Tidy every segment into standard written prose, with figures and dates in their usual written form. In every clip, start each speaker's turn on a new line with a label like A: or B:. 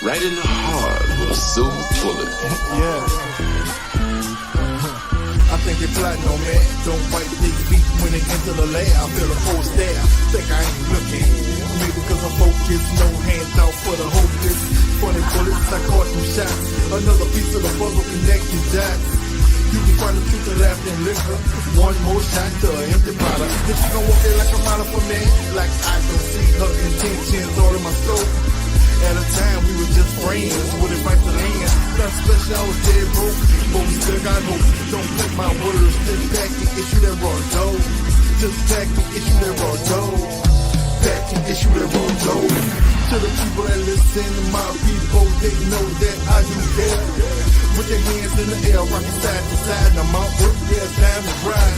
A: right in the heart with a silver bullet.
B: Yeah. I think they're plotting on me. Don't fight big feet when they enter the L.A.R. I feel a cold stare. Think I ain't looking. Maybe because I'm focused. No hands out for the hopeless. Funny bullets, I caught some shots. Another piece of the puzzle connecting dots. You can find the truth of laughter and liquor. One more shot to an empty bottle. Then she gon' walk in like a model for me. Like I don't see her intentions all in my soul. At a time we were just friends with advice to land. Nothing special, I was dead broke, but we still got hope. Don't take my words, just pack and issue that raw dough. Just pack and issue that raw dough. Pack and issue that raw dough. To the people that listen to my people, they know that I do care. Put your hands in the air, rockin' side to side. Now my work, yeah, it's time to ride.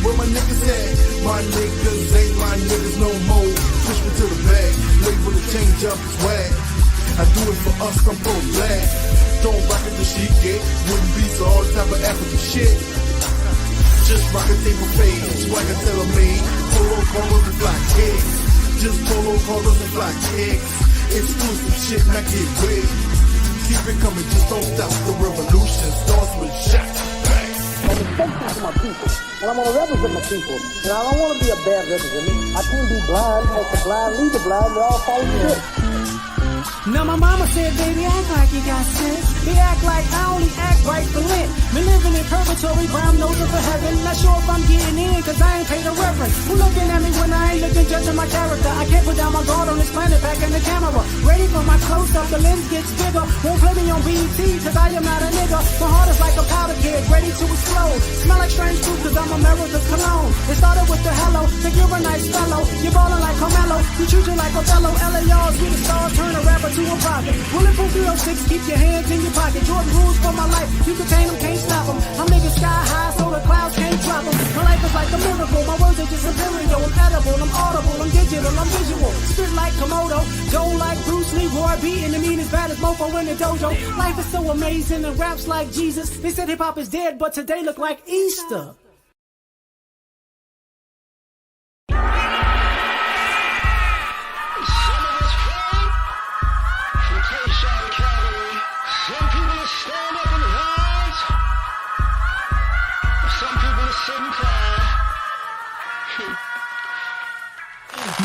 B: Where my niggas at? My niggas ain't my niggas no more. Push me to the back, wait for the change up the swag. I do it for us, I'm pro-black. Don't rock it the sheet, yeah. Wouldn't be so all type of African shit. Just rock a table fade, swagger tailor-made. Polo collars and fly kicks. Just polo collars and fly kicks. Exclusive shit, not get wig. Keep it coming, just don't stop. The revolution starts with shots.
C: I'm respectful to my people, and I want to represent my people, and I don't want to be a bad representative. I can't be blind, let the blind lead the blind, they all follow you.
D: Now my mama said, baby, act like you got sense. He act like I only act right for Lent. Been living in purgatory, brown nosing for heaven. Not sure if I'm getting in, cause I ain't paid a reverence. Who looking at me when I ain't looking, judging my character? I can't put down my guard on this planet, back in the camera. Ready for my close-up, the lens gets bigger. Won't play me on BET, cause I am not a nigga. My heart is like a powder keg, ready to explode. Smell like strange fruit, cause I'm America's cologne. It started with the hello, think you're a nice fellow. You're ballin' like Carmelo, we treat you like Othello. L.A.R, we the stars, turn a rapper to a prophet. Bulletproof 306, keep your hands in your pocket. Jordan rules for my life, you contain them, can't stop them. I'm niggas sky high, so the clouds can't drop them. My life is like a miracle, my words are just imperial. I'm edible, I'm audible, I'm digital, I'm visual. Spit like Komodo, Joe like Bruce Lee, Roy B, and the mean as bad as Mofo in the dojo. Life is so amazing and raps like Jesus. They said hip-hop is dead, but today look like Easter.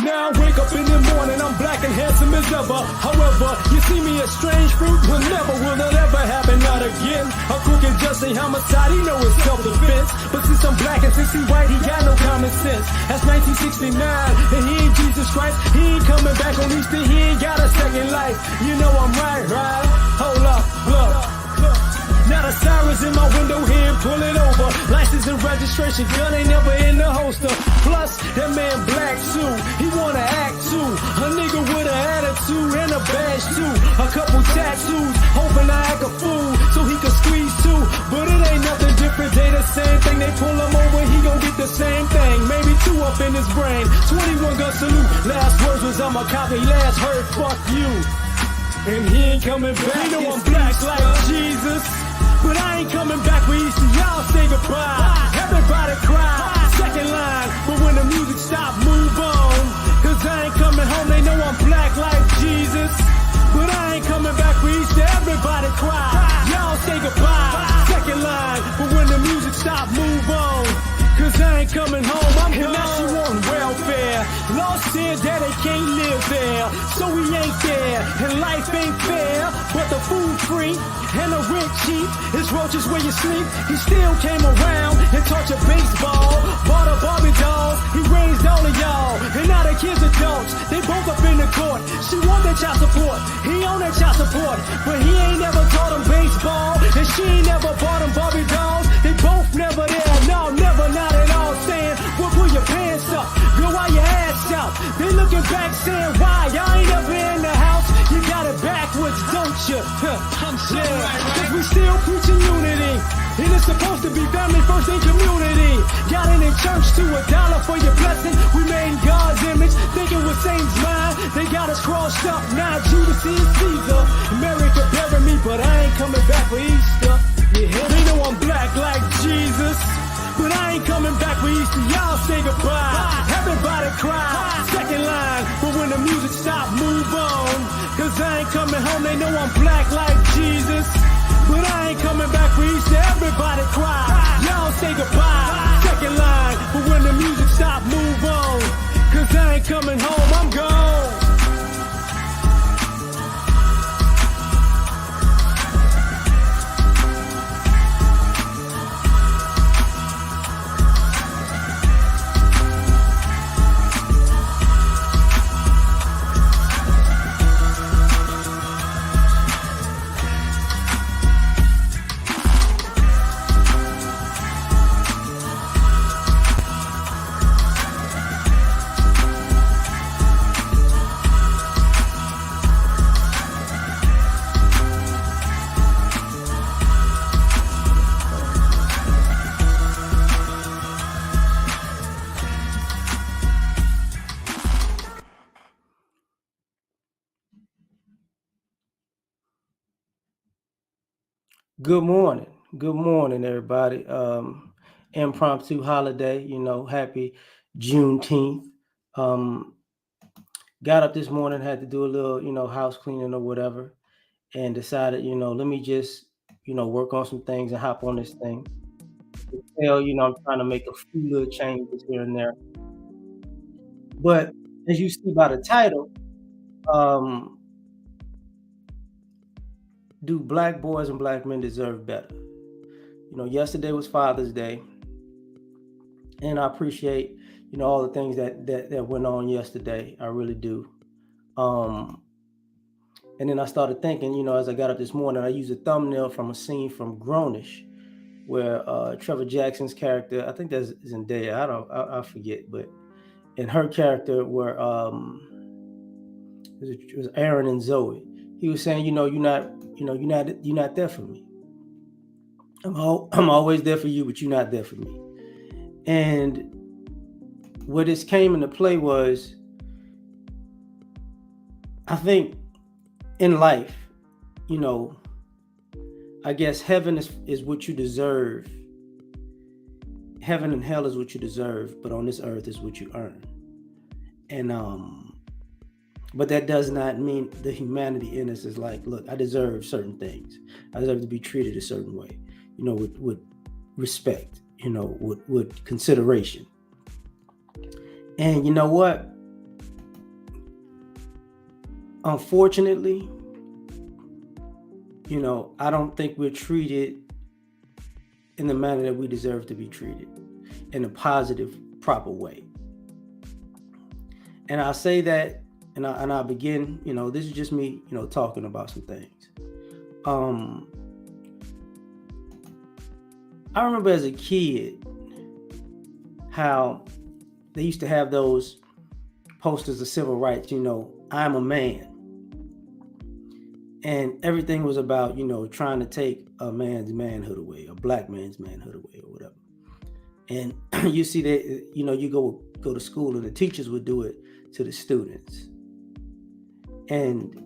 E: Now I wake up in the morning, I'm black and handsome as ever. However, you see me as strange fruit, will it ever happen, not again. A crook and just a homicide, he know it's self-defense. But since I'm black and since he white, he got no common sense. That's 1969, and he ain't Jesus Christ. He ain't coming back on Easter, he ain't got a second life. You know I'm right? Hold up, look. Now the sirens in my window here and pull it over. License and registration, gun ain't never in the holster. Plus, that man black too, he wanna act too. A nigga with an attitude and a badge too. A couple tattoos, hoping I act a fool so he can squeeze too. But it ain't nothing different, they the same thing. They pull him over, he gon' get the same thing. Maybe 2 up in his brain, 21 gun salute. Last words was I'm a cop, he last heard fuck you. And he ain't coming back, you know I'm black like Jesus. But I ain't coming back for Easter, y'all say goodbye. Everybody cry, second line. But when the music stop, move on. Cause I ain't coming home, they know I'm black like Jesus. But I ain't coming back for Easter, everybody cry. Y'all say goodbye, second line. But when the music stop, move on. Cause I ain't coming home, I'm gone. And now she on welfare. Lost said that they can't live there, so we ain't there. And life ain't fair, but the food free and the rent cheap. His roaches where you sleep. He still came around and taught you baseball. Bought a Barbie doll, he raised all of y'all. And now the kids adults, they both up in the court. She want that child support, he on that child support. But he ain't never taught him baseball, and she ain't never bought him Barbie dolls. They both never there, no, never, not at all. Saying, well, pull your pants up, go while your ass out. They looking back saying, why, y'all ain't ever in the house? You got it backwards, don't you? I'm saying, cause we still preaching unity. And it's supposed to be family first in community. Got it in church to $1 for your blessing. We made in God's image, thinking we're Satan's mind. They got us crossed up, now Judas is Caesar. America bury me, but I ain't coming back for Easter. Yeah, they know I'm black like Jesus. But I ain't coming back for Easter, y'all say goodbye. Everybody cry, second line, but when the music stop, move on. Cause I ain't coming home, they know I'm black like Jesus. But I ain't coming back for Easter, everybody cry. Y'all say goodbye, second line, but when the music stop, move on. Cause I ain't coming home, I'm gone.
F: Good morning. Good morning, everybody. Impromptu holiday, happy Juneteenth. Got up this morning, had to do a little, house cleaning or whatever, and decided, let me just, work on some things and hop on this thing. I'm trying to make a few little changes here and there. But as you see by the title, um, do black boys and black men deserve better? Yesterday was Father's Day, and I appreciate, all the things that went on yesterday. I really do. And then I started thinking, as I got up this morning, I used a thumbnail from a scene from Grownish, where Trevor Jackson's character, I think that's Zendaya, I forget, but in her character were it was Aaron and Zoe. He was saying, you're not there for me. I'm always there for you, but you're not there for me. And where this came into play was, I think in life, I guess heaven is what you deserve. Heaven and hell is what you deserve, but on this earth is what you earn. And but that does not mean the humanity in us is like, look, I deserve certain things. I deserve to be treated a certain way, with respect, with consideration. And you know what? Unfortunately, I don't think we're treated in the manner that we deserve to be treated, in a positive, proper way. And I'll say that, and I'll begin, this is just me, talking about some things. I remember as a kid how they used to have those posters of civil rights, I'm a man. And everything was about, trying to take a man's manhood away, a black man's manhood away, or whatever. And you see that, you go to school and the teachers would do it to the students. And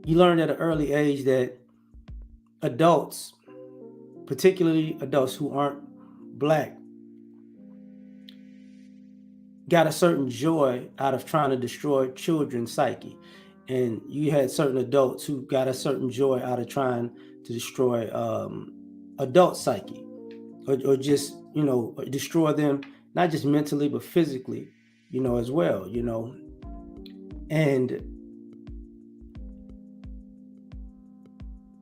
F: you learn at an early age that adults, particularly adults who aren't black, got a certain joy out of trying to destroy children's psyche. And you had certain adults who got a certain joy out of trying to destroy adult psyche, or just, destroy them, not just mentally, but physically, as well, And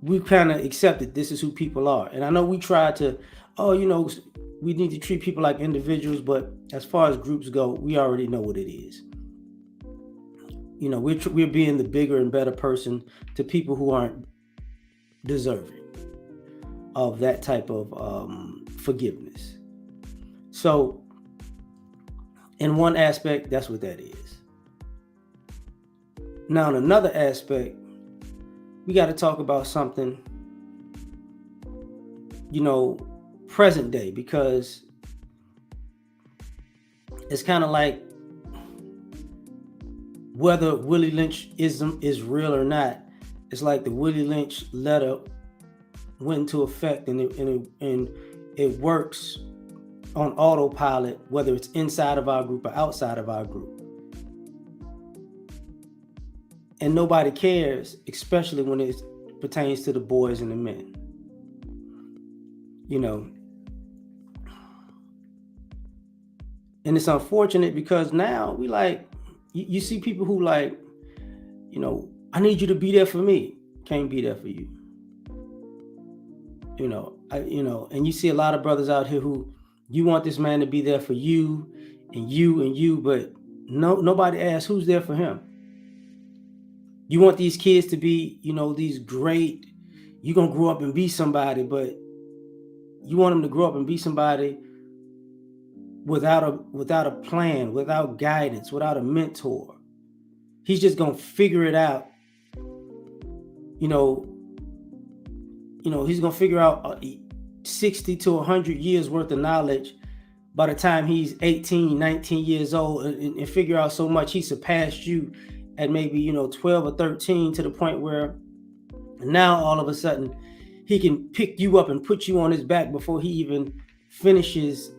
F: we kind of accepted this is who people are. And I know we tried to, we need to treat people like individuals, but as far as groups go, we already know what it is. We're being the bigger and better person to people who aren't deserving of that type of forgiveness. So in one aspect, that's what that is. Now, in another aspect, we got to talk about something, present day, because it's kind of like whether Willie Lynch-ism is real or not. It's like the Willie Lynch letter went into effect, and it works on autopilot, whether it's inside of our group or outside of our group. And nobody cares, especially when it pertains to the boys and the men. You know, and it's unfortunate because now we like, you see people who like, you know, I need you to be there for me. Can't be there for you. You know, and you see a lot of brothers out here who you want this man to be there for you and you and you, but nobody asks who's there for him. You want these kids to be, you know, these great, you're going to grow up and be somebody, but you want them to grow up and be somebody without a plan, without guidance, without a mentor. He's just going to figure it out. You know, he's going to figure out 60 to 100 years worth of knowledge by the time he's 18, 19 years old and figure out so much. He surpassed you at maybe, 12 or 13 to the point where now all of a sudden he can pick you up and put you on his back before he even finishes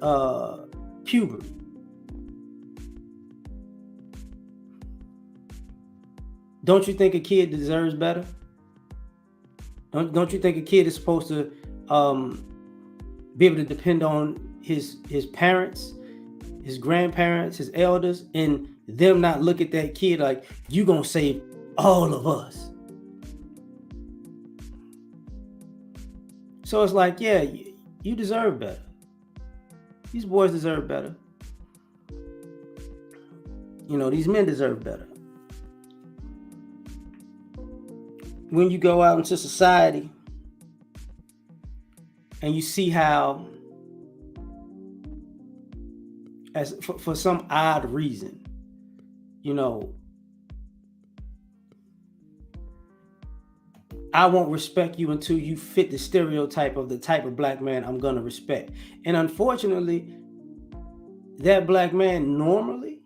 F: puberty. Don't you think a kid deserves better? Don't you think a kid is supposed to be able to depend on his parents, his grandparents, his elders, and them not look at that kid like, you gonna save all of us? So it's like, yeah, you deserve better. These boys deserve better. These men deserve better. When you go out into society and you see how, as for some odd reason, I won't respect you until you fit the stereotype of the type of black man I'm gonna respect. And unfortunately, that black man normally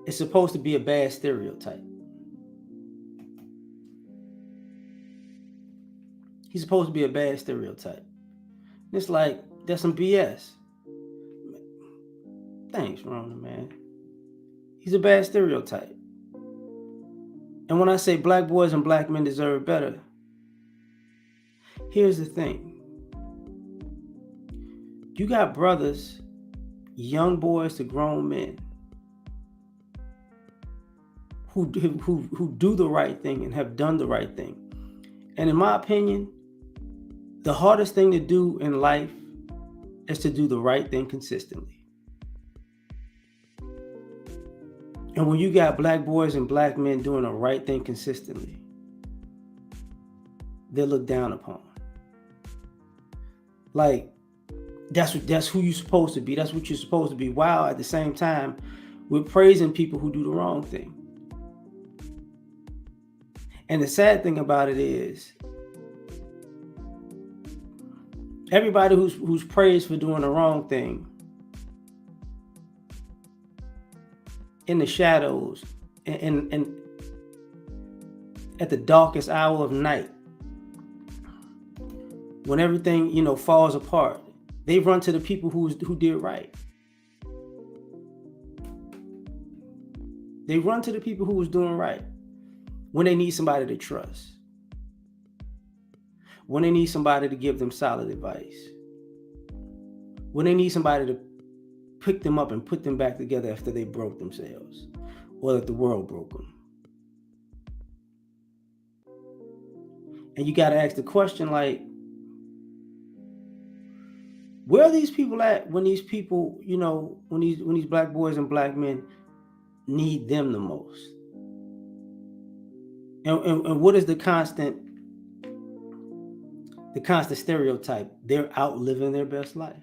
F: is supposed to be a bad stereotype. He's supposed to be a bad stereotype. It's like, that's some BS. Thanks, Rona, man. He's a bad stereotype. And when I say black boys and black men deserve better, here's the thing. You got brothers, young boys to grown men, who do the right thing and have done the right thing. And in my opinion, the hardest thing to do in life is to do the right thing consistently. And when you got black boys and black men doing the right thing consistently, they're looked down upon. Like, that's who you're supposed to be. That's what you're supposed to be. While at the same time, we're praising people who do the wrong thing. And the sad thing about it is, everybody who's praised for doing the wrong thing, in the shadows and at the darkest hour of night, when everything falls apart, they run to the people who did right. They run to the people who was doing right when they need somebody to trust, when they need somebody to give them solid advice, when they need somebody to pick them up and put them back together after they broke themselves or that the world broke them. And you got to ask the question, like, where are these people at when these people, when these black boys and black men need them the most? And what is the constant stereotype? They're out living their best life.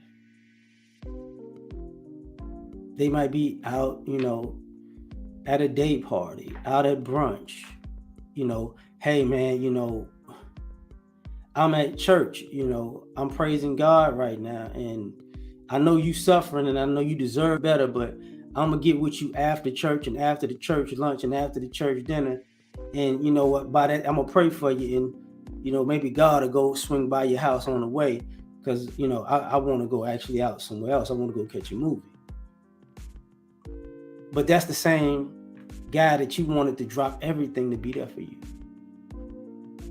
F: They might be out, at a day party, out at brunch, hey man, I'm at church, I'm praising God right now. And I know you suffering and I know you deserve better, but I'm gonna get with you after church and after the church lunch and after the church dinner. And you know what, by that, I'm gonna pray for you. And, maybe God will go swing by your house on the way. because you know I want to go actually out somewhere else. I want to go catch a movie. But that's the same guy that you wanted to drop everything to be there for you.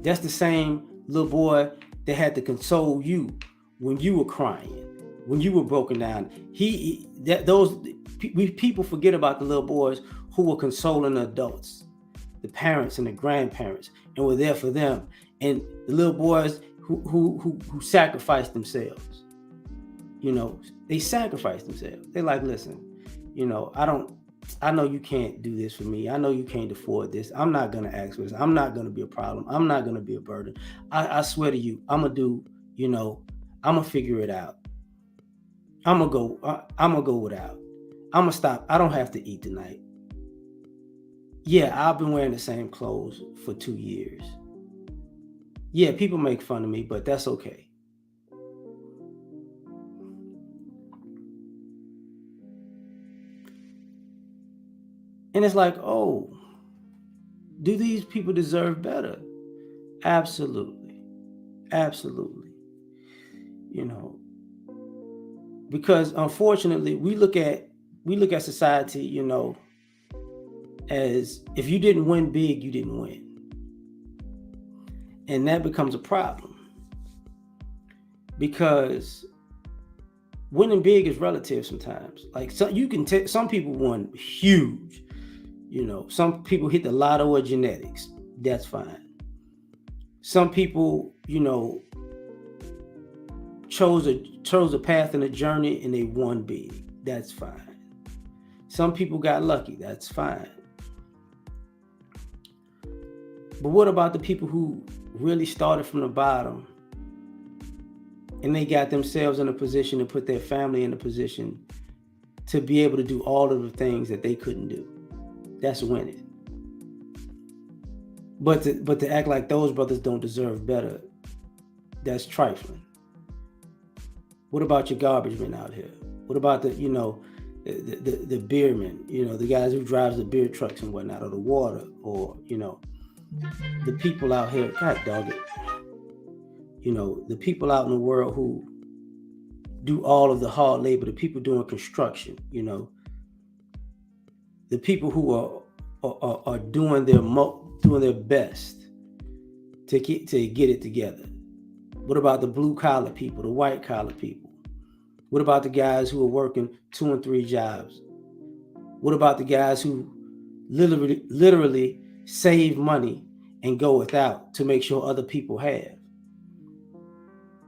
F: That's the same little boy that had to console you when you were crying, when you were broken down. People forget about the little boys who were consoling the adults, the parents and the grandparents, and were there for them. And the little boys who sacrificed themselves. You know, they sacrificed themselves. They're like, listen, you know, I know you can't do this for me. I know you can't afford this. I'm not going to ask for this. I'm not going to be a problem. I'm not going to be a burden. I swear to you, I'm going to do, you know, I'm going to figure it out. I'm going to go without. I'm going to stop. I don't have to eat tonight. Yeah, I've been wearing the same clothes for 2 years. Yeah, people make fun of me, but that's okay. And it's like, oh, do these people deserve better? Absolutely. Absolutely. You know, because unfortunately, we look at society, you know, as if you didn't win big, you didn't win. And that becomes a problem. Because winning big is relative sometimes. Like some people won huge. You know, some people hit the lotto or genetics. That's fine. Some people, you know, chose a path and a journey and they won big. That's fine. Some people got lucky. That's fine. But what about the people who really started from the bottom and they got themselves in a position to put their family in a position to be able to do all of the things that they couldn't do? That's winning. But to act like those brothers don't deserve better, that's trifling. What about your garbage men out here? What about the, you know, the beermen, you know, the guys who drives the beer trucks and whatnot, or the water, or, you know, the people out here, God dog it. You know, the people out in the world who do all of the hard labor, the people doing construction, you know, the people who are doing their best to get it together. What about the blue collar people, the white collar people? What about the guys who are working 2 and 3 jobs? What about the guys who literally save money and go without to make sure other people have?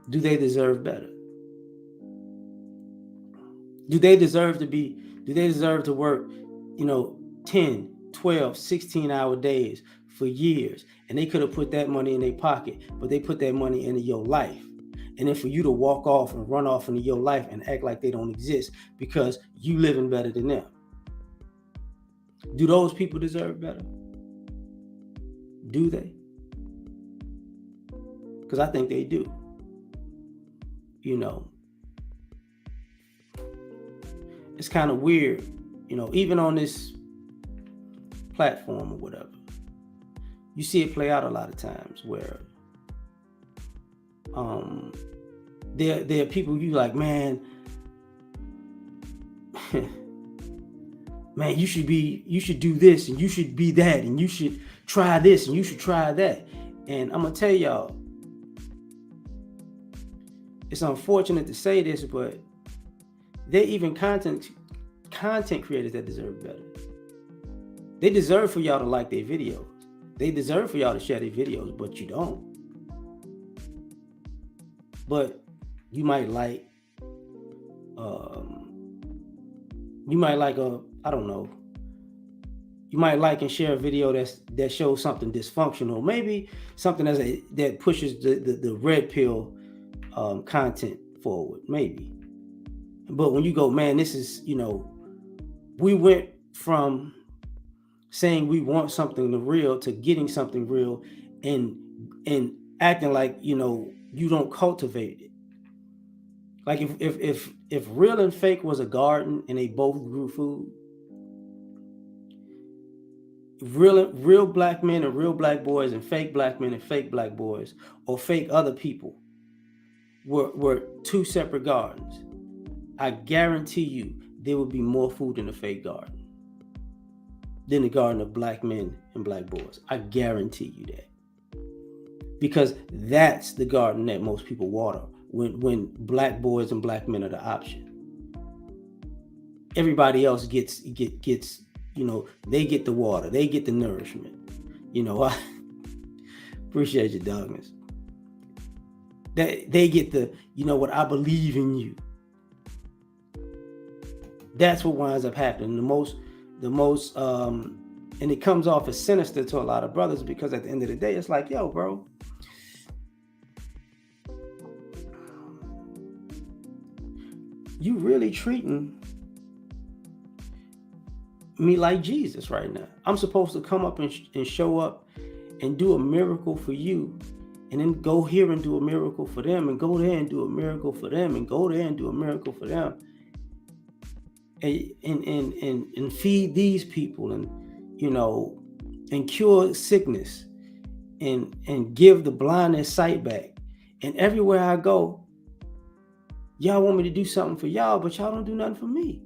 F: Do they deserve better? Do they deserve to work, you know, 10, 12, 16-hour days for years, and they could have put that money in their pocket, but they put that money into your life? And then for you to walk off and run off into your life and act like they don't exist because you living better than them. Do those people deserve better? Do they? Because I think they do. You know, it's kind of weird, you know, even on this platform or whatever, you see it play out a lot of times where there are people you like, man, you should do this and you should be that and you should try this and you should try that. And I'm gonna tell y'all, it's unfortunate to say this, but they're even content creators that deserve better. They deserve for y'all to like their videos. They deserve for y'all to share their videos, but you don't. But you might like I don't know. You might like and share a video that shows something dysfunctional, maybe something that pushes the red pill content forward, maybe. But when you go, man, this is, you know, we went from saying we want something real to getting something real and acting like, you know, you don't cultivate it. Like if real and fake was a garden and they both grew food, real black men and real black boys and fake black men and fake black boys, or fake other people, were two separate gardens, I guarantee you there would be more food in the fake garden than the garden of black men and black boys. I guarantee you that. Because that's the garden that most people water when black boys and black men are the option. Everybody else gets, they get the water, they get the nourishment. I appreciate your dogness. They get the, I believe in you. That's what winds up happening. The most, and it comes off as sinister to a lot of brothers, because at the end of the day, it's like, yo, bro, you really treating me like Jesus right now. I'm supposed to come up and show up and do a miracle for you, and then go here and do a miracle for them, and go there and do a miracle for them, and go there and do a miracle for them, and feed these people, and and cure sickness, and give the blind their sight back. And everywhere I go, y'all want me to do something for y'all, but y'all don't do nothing for me.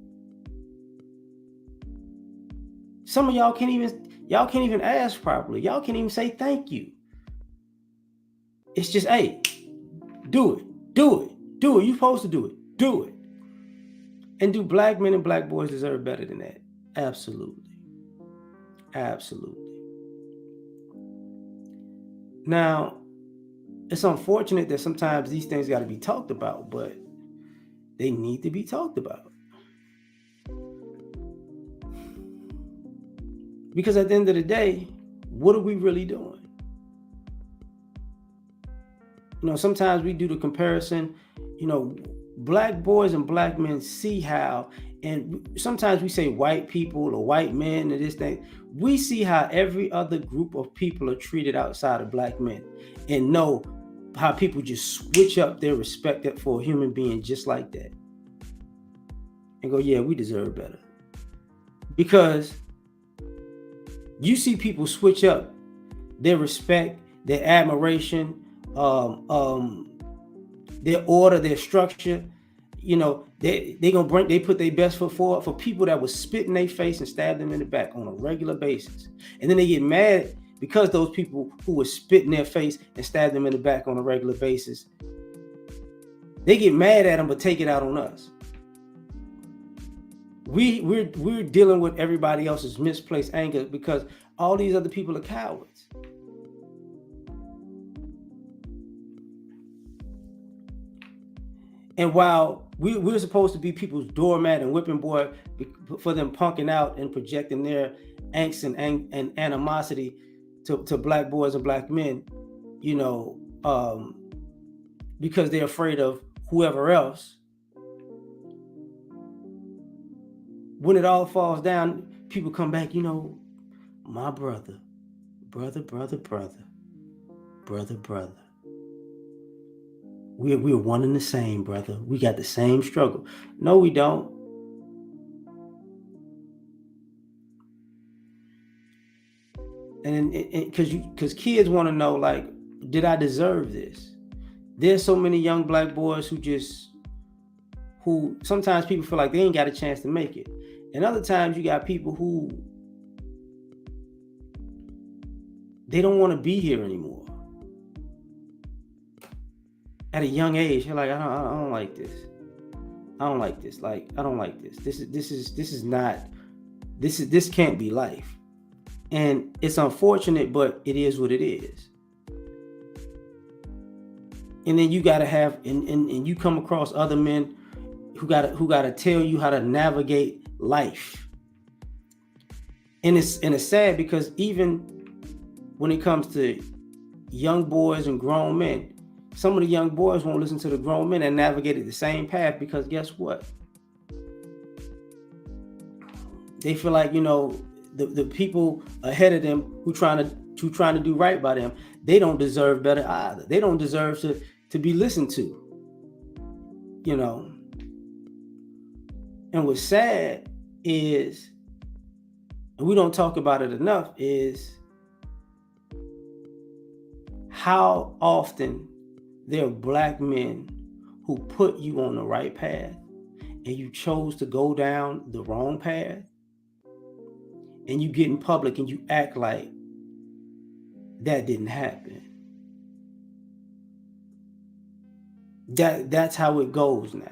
F: Some of y'all can't even ask properly. Y'all can't even say thank you. It's just, hey, do it. You're supposed to do it. Do it. And do black men and black boys deserve better than that? Absolutely. Absolutely. Now, it's unfortunate that sometimes these things got to be talked about, but they need to be talked about. Because at the end of the day, what are we really doing? Sometimes we do the comparison, black boys and black men see how, and sometimes we say white people or white men and this thing. We see how every other group of people are treated outside of black men, and know how people just switch up their respect for a human being just like that. And go, yeah, we deserve better. Because you see people switch up their respect, their admiration, their order, their structure. They put their best foot forward for people that would spit in their face and stab them in the back on a regular basis. And then they get mad because those people who would spit in their face and stab them in the back on a regular basis, they get mad at them but take it out on us. We're dealing with everybody else's misplaced anger because all these other people are cowards. And while we're supposed to be people's doormat and whipping boy for them punking out and projecting their angst and animosity to black boys and black men, because they're afraid of whoever else. When it all falls down, people come back, my brother. We're one and the same, brother. We got the same struggle. No, we don't. And because kids want to know, like, did I deserve this? There's so many young black boys who sometimes people feel like they ain't got a chance to make it. And other times you got people who they don't want to be here anymore. At a young age, you're like, I don't like this. I don't like this. Like, I don't like this. This can't be life. And it's unfortunate, but it is what it is. And then you gotta have, and you come across other men who gotta tell you how to navigate life. And it's sad because even when it comes to young boys and grown men, some of the young boys won't listen to the grown men and navigate the same path because guess what? They feel like, the people ahead of them who trying to do right by them, they don't deserve better either. They don't deserve to be listened to. And what's sad is, and we don't talk about it enough, is how often there are black men who put you on the right path and you chose to go down the wrong path, and you get in public and you act like that didn't happen. That's how it goes now.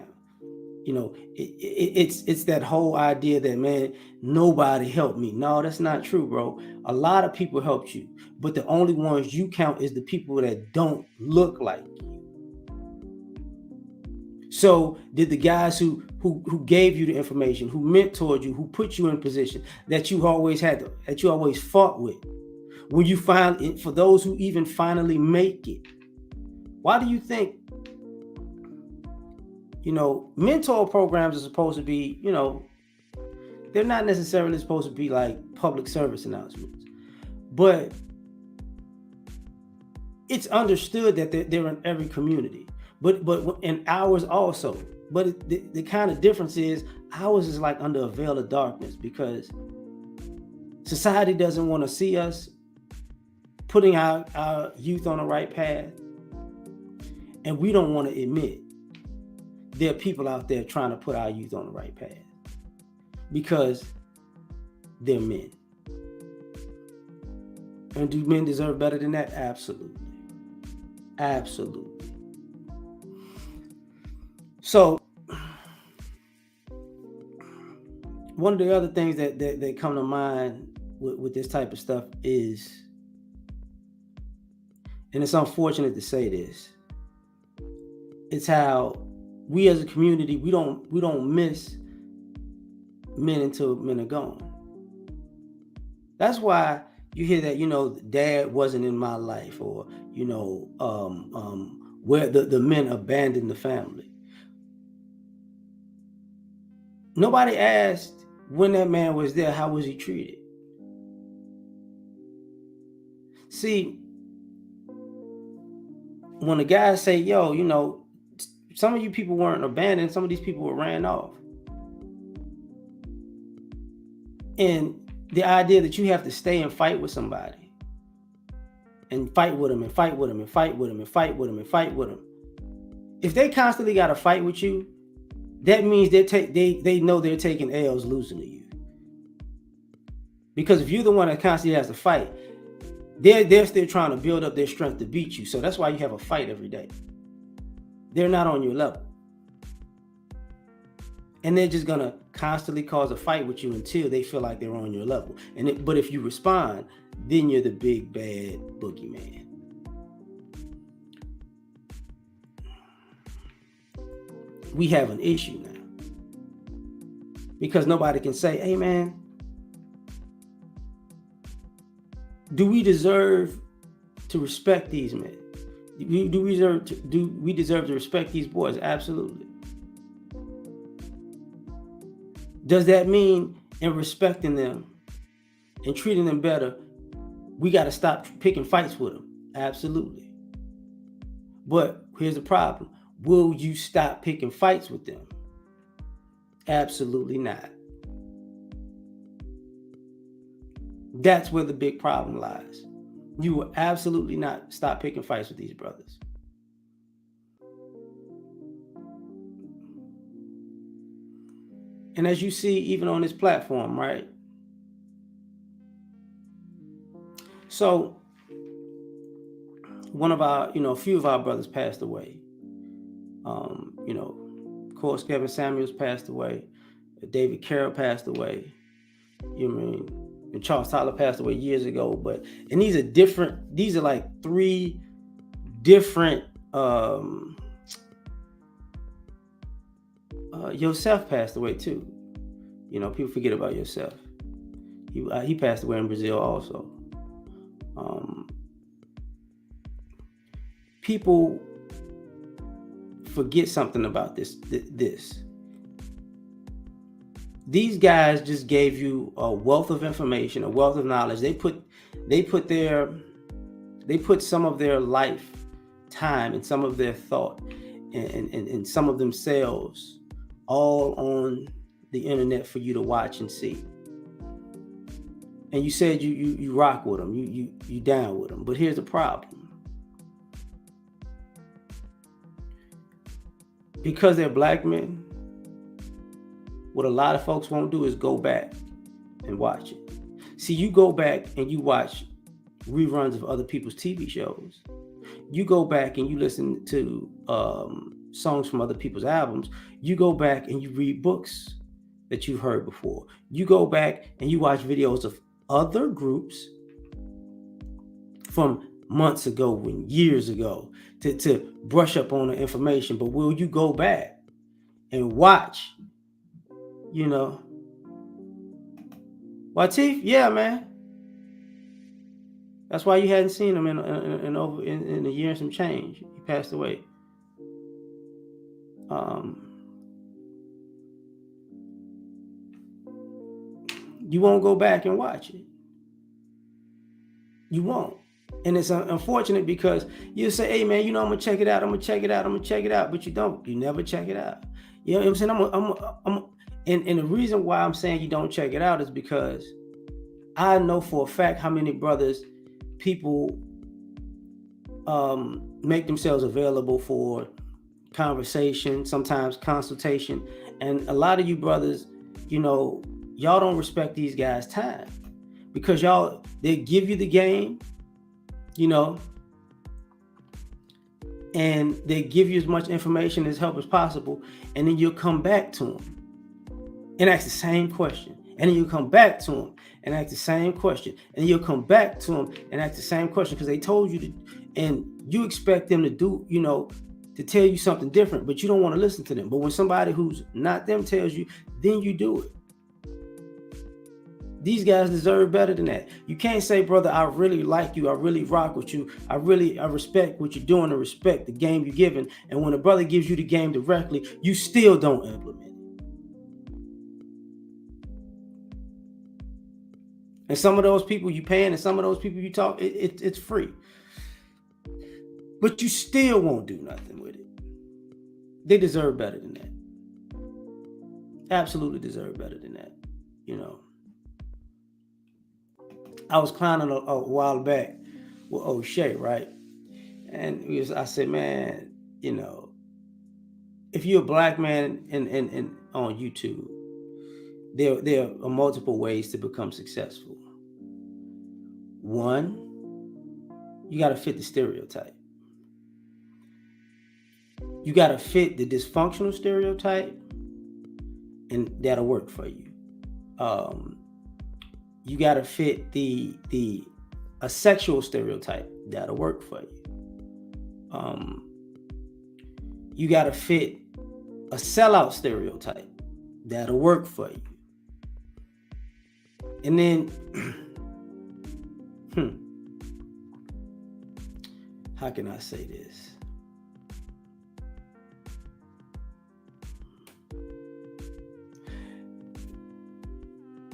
F: You know, it's that whole idea that, man, nobody helped me. No, that's not true, bro. A lot of people helped you, but the only ones you count is the people that don't look like you. So did the guys who gave you the information, who mentored you, who put you in position that you always fought with, when you find it, for those who even finally make it, why do you think, you know, mentor programs are supposed to be, you know, they're not necessarily supposed to be like public service announcements, but it's understood that they're in every community, but in ours also. But the kind of difference is ours is like under a veil of darkness, because society doesn't want to see us putting our youth on the right path, and we don't want to admit there are people out there trying to put our youth on the right path because they're men. And do men deserve better than that? Absolutely. Absolutely. So one of the other things that come to mind with this type of stuff is, and it's unfortunate to say this, it's how we as a community, we don't miss men until men are gone. That's why you hear that, you know, dad wasn't in my life, or, you know, where the men abandoned the family. Nobody asked when that man was there, how was he treated? See, when the guys say, yo, you know, some of you people weren't abandoned, some of these people were ran off. And the idea that you have to stay and fight with somebody, and fight with them, and fight with them, and fight with them, and fight with them, and fight with them. If they constantly got to fight with you, that means they know they're taking L's losing to you. Because if you're the one that constantly has to fight, they're still trying to build up their strength to beat you. So that's why you have a fight every day. They're not on your level. And they're just going to constantly cause a fight with you until they feel like they're on your level. But if you respond, then you're the big bad boogeyman. We have an issue now. Because nobody can say, hey man, do we deserve to respect these men? Do we deserve to respect these boys? Absolutely. Does that mean in respecting them and treating them better, we got to stop picking fights with them? Absolutely. But here's the problem. Will you stop picking fights with them? Absolutely not. That's where the big problem lies. You will absolutely not stop picking fights with these brothers. And as you see, even on this platform, right? So, one of our, a few of our brothers passed away. Of course, Kevin Samuels passed away. David Carroll passed away. And Charles Tyler passed away years ago. And these are like three different. Yosef passed away too. People forget about Yosef. He passed away in Brazil also. People forget something about this. These guys just gave you a wealth of information, a wealth of knowledge. They put some of their life time and some of their thought and some of themselves all on the internet for you to watch and see. And you said you rock with them, you down with them. But here's the problem. because they're black men, what a lot of folks won't do is go back and watch it. See, you go back and you watch reruns of other people's TV shows. You go back and you listen to songs from other people's albums. You go back and you read books that you've heard before. You go back and you watch videos of other groups from months ago and years ago to brush up on the information. But will you go back and watch, you know? Latif, yeah, man. That's why you hadn't seen him in a year and some change. He passed away. You won't go back and watch it. You won't. And it's unfortunate because you say, hey, man, you know, I'm going to check it out. I'm going to check it out. I'm going to check it out. But you don't. You never check it out. You know what I'm saying? And the reason why I'm saying you don't check it out is because I know for a fact how many brothers people make themselves available for conversation, sometimes consultation. And a lot of you brothers, you know, y'all don't respect these guys' time because they give you the game, you know, and they give you as much information as help as possible. And then you'll come back to them and ask the same question. And then you'll come back to them and ask the same question. And you'll come back to them and ask the same question because they told you to, and you expect them to do, you know, to tell you something different, but you don't want to listen to them. But when somebody who's not them tells you, then you do it. These guys deserve better than that. You can't say, brother, I really like you. I really rock with you. I respect what you're doing and respect the game you're giving. And when a brother gives you the game directly, you still don't implement it. And some of those people you paying and some of those people you talk, it's free. But you still won't do nothing with it. They deserve better than that. Absolutely deserve better than that, you know. I was clowning a while back with O'Shea, right? And I said, man, you know, if you're a black man and on YouTube, there are multiple ways to become successful. One, you got to fit the stereotype. You got to fit the dysfunctional stereotype, and that'll work for you. You got to fit a sexual stereotype. That'll work for you. You got to fit a sellout stereotype. That'll work for you. And then, how can I say this?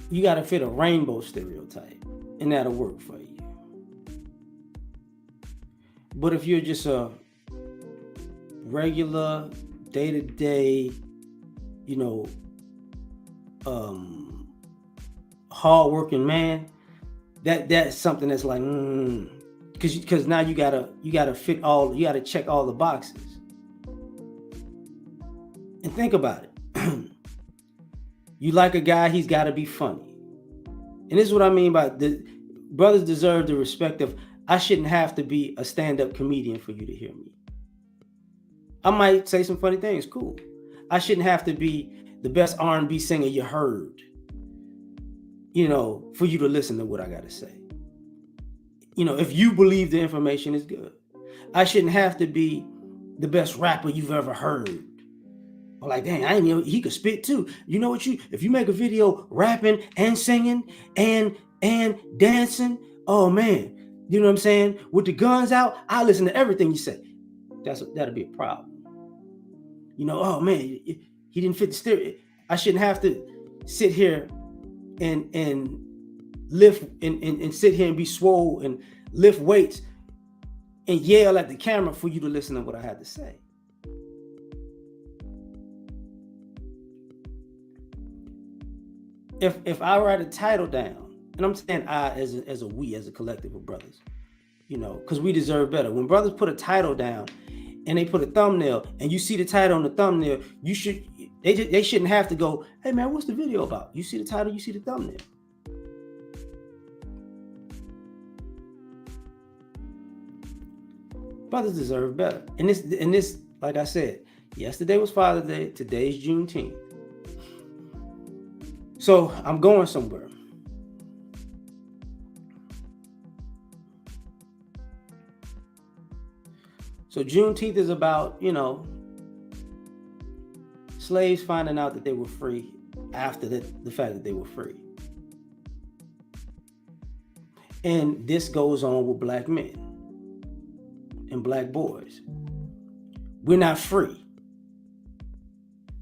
F: You got to fit a rainbow stereotype, and that'll work for you. But if you're just a regular, day-to-day, you know, hard-working man, that's something that's like, because now you gotta fit all, you gotta check all the boxes. And think about it. You like a guy, he's got to be funny. And this is what I mean by the brothers deserve the respect of, I shouldn't have to be a stand-up comedian for you to hear me. I might say some funny things, cool. I shouldn't have to be the best R&B singer you heard, you know, for you to listen to what I got to say. You know, if you believe the information is good. I shouldn't have to be the best rapper you've ever heard. Or like, dang, I didn't know he could spit too. You know what, if you make a video rapping and singing and dancing, oh man, you know what I'm saying? With the guns out, I listen to everything you say. That'll be a problem. You know, oh man, he didn't fit the stereo. I shouldn't have to sit here and lift and sit here and be swole and lift weights and yell at the camera for you to listen to what I had to say. If I write a title down, and I'm saying I as a collective of brothers, you know, because we deserve better. When brothers put a title down and they put a thumbnail, and you see the title on the thumbnail, they shouldn't have to go, hey man, what's the video about? You see the title, you see the thumbnail. Brothers deserve better. And this, like I said, yesterday was Father's Day, today's Juneteenth. So I'm going somewhere. So Juneteenth is about, slaves finding out that they were free after the fact that they were free. And this goes on with black men and black boys. We're not free.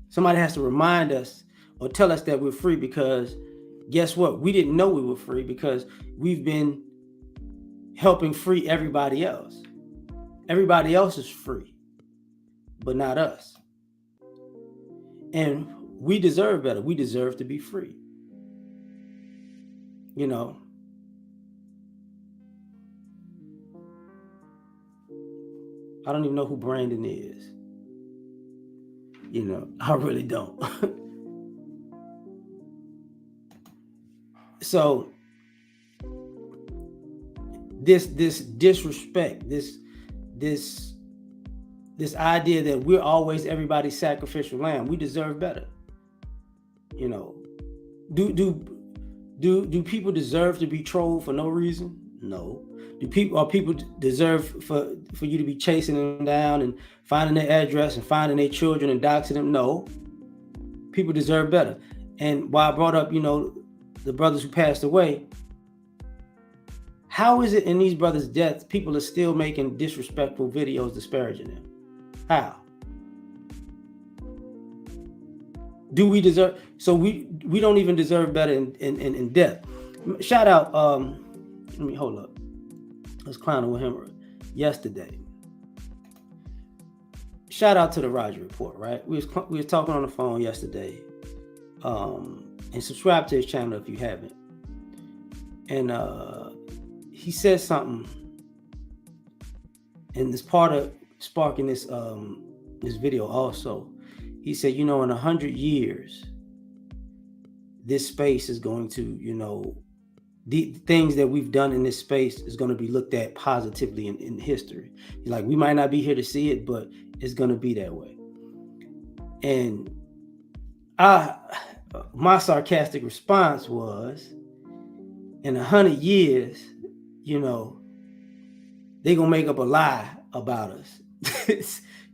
F: Somebody has to remind us or tell us that we're free, because guess what? We didn't know we were free because we've been helping free everybody else. Everybody else is free, but not us. And we deserve better. We deserve to be free. I don't even know who Brandon is. I really don't. So this disrespect, this idea that we're always everybody's sacrificial lamb, we deserve better. Do people deserve to be trolled for no reason? No. Do people deserve for you to be chasing them down and finding their address and finding their children and doxing them? No. People deserve better. And while I brought up, the brothers who passed away, how is it in these brothers' deaths people are still making disrespectful videos disparaging them? How? Do we deserve? So we don't even deserve better in death. Shout out. Let me hold up. I was clowning with him yesterday. Shout out to the Roger Report. Right? We was talking on the phone yesterday. And subscribe to his channel if you haven't. And he said something, and this part of sparking this video also. He said, in 100 years, this space is going to, the things that we've done in this space is going to be looked at positively in history. Like, we might not be here to see it, but it's going to be that way. And my sarcastic response was, in 100 years, they're going to make up a lie about us.